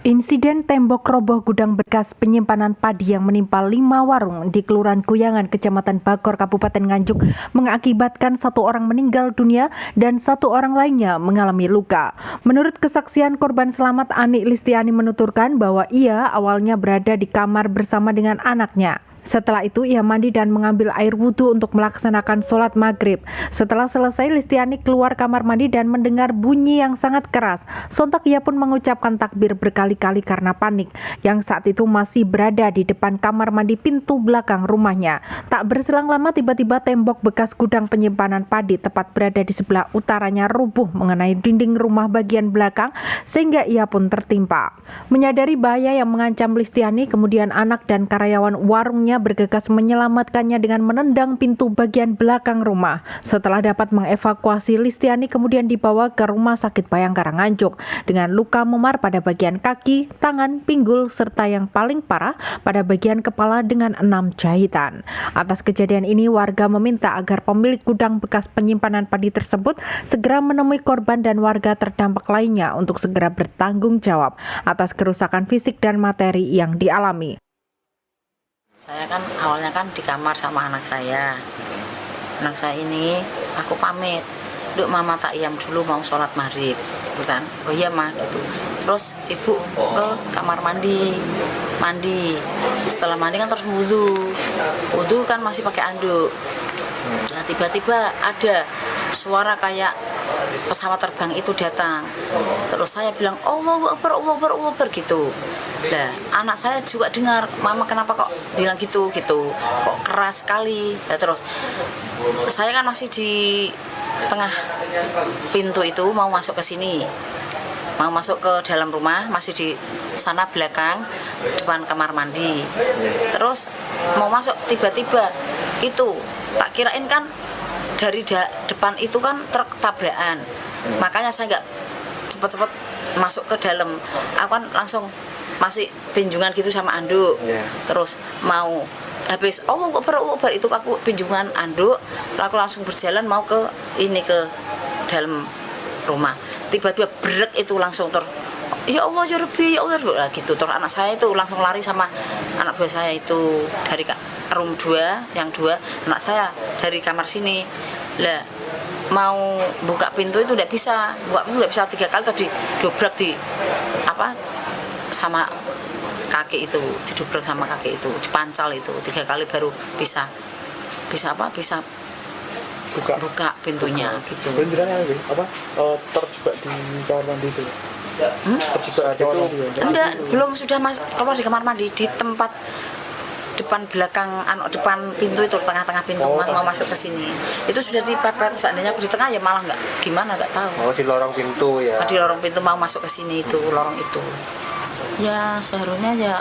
Insiden tembok roboh gudang bekas penyimpanan padi yang menimpa 5 warung di Kelurahan Guyangan, Kecamatan Bagor, Kabupaten Nganjuk mengakibatkan 1 orang meninggal dunia dan 1 orang lainnya mengalami luka. Menurut kesaksian korban selamat, Ani Listiani menuturkan bahwa ia awalnya berada di kamar bersama dengan anaknya. Setelah itu ia mandi dan mengambil air wudhu untuk melaksanakan sholat maghrib. Setelah selesai, Listiani keluar kamar mandi dan mendengar bunyi yang sangat keras. Sontak ia pun mengucapkan takbir berkali-kali karena panik, yang saat itu masih berada di depan kamar mandi pintu belakang rumahnya. Tak berselang lama tiba-tiba tembok bekas gudang penyimpanan padi tepat berada di sebelah utaranya rubuh mengenai dinding rumah bagian belakang sehingga ia pun tertimpa. Menyadari bahaya yang mengancam Listiani, kemudian anak dan karyawan warungnya bergegas menyelamatkannya dengan menendang pintu bagian belakang rumah. Setelah dapat mengevakuasi, Listiani kemudian dibawa ke Rumah Sakit Bayangkara Nganjuk dengan luka memar pada bagian kaki, tangan, pinggul, serta yang paling parah pada bagian kepala dengan 6 jahitan. Atas kejadian ini, warga meminta agar pemilik gudang bekas penyimpanan padi tersebut segera menemui korban dan warga terdampak lainnya untuk segera bertanggung jawab atas kerusakan fisik dan materi yang dialami. Saya kan awalnya di kamar sama anak saya. Anak saya ini aku pamit, "Duk, mama tak iyam dulu mau sholat maghrib," gitu kan. "Oh iya mah," gitu. Terus ibu ke kamar mandi. Setelah mandi kan terus wudhu kan masih pakai anduk. Nah, tiba-tiba ada suara kayak pesawat terbang itu datang. Terus saya bilang, Allahu Akbar, Allahu Akbar, Allahu Akbar gitu. Nah, anak saya juga dengar, "Mama kenapa kok bilang gitu, kok keras sekali." Nah, terus saya kan masih di tengah pintu itu mau masuk ke sini, mau masuk ke dalam rumah, masih di sana belakang depan kamar mandi. Terus mau masuk, tiba-tiba itu tak kirain kan dari depan itu kan truk tabrakan, makanya saya nggak cepet-cepet masuk ke dalam. Aku kan langsung masih pinjungan gitu sama anduk. Terus mau habis Allahu Akbar itu aku pinjungan anduk, aku langsung berjalan mau ke dalam rumah. Tiba-tiba brek itu langsung ya Allah ya Rabbi, ya Allah gitu. Terus anak saya itu langsung lari sama anak buah saya itu dari room 2, yang 2 anak saya dari kamar sini. Lah mau buka pintu itu tidak bisa, 3 kali tadi dobrak sama kaki itu, didobrak sama kaki itu, dipancal itu 3 kali baru bisa buka pintunya gitu. Terjebak di kamar mandi itu? Terjebak di kamar mandi? Enggak, belum, sudah keluar di kamar mandi di tempat depan pintu itu, tengah-tengah pintu mau masuk ke sini. Itu sudah dipepet, seandainya aku di tengah ya malah nggak tahu. Oh, di lorong pintu ya. Di lorong pintu mau masuk ke sini itu, lorong itu. Ya seharusnya ya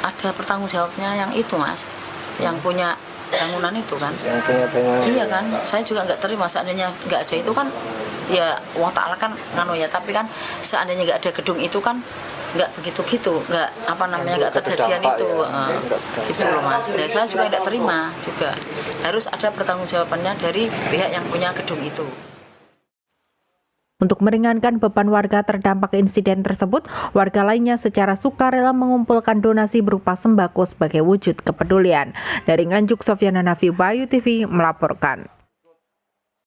ada pertanggung jawabnya yang itu, Mas. Yang punya bangunan itu kan. Iya kan, saya juga nggak terima seandainya nggak ada itu kan, ya Allah Ta'ala kan ya, tapi kan seandainya nggak ada gedung itu kan nggak begitu, nggak terjadian itu, gitu loh Mas. Ya, saya juga nggak terima juga, harus ada pertanggungjawabannya dari pihak yang punya gedung itu. Untuk meringankan beban warga terdampak insiden tersebut, warga lainnya secara sukarela mengumpulkan donasi berupa sembako sebagai wujud kepedulian. Dari Nganjuk, Sofyana Nafi, Bayu TV melaporkan.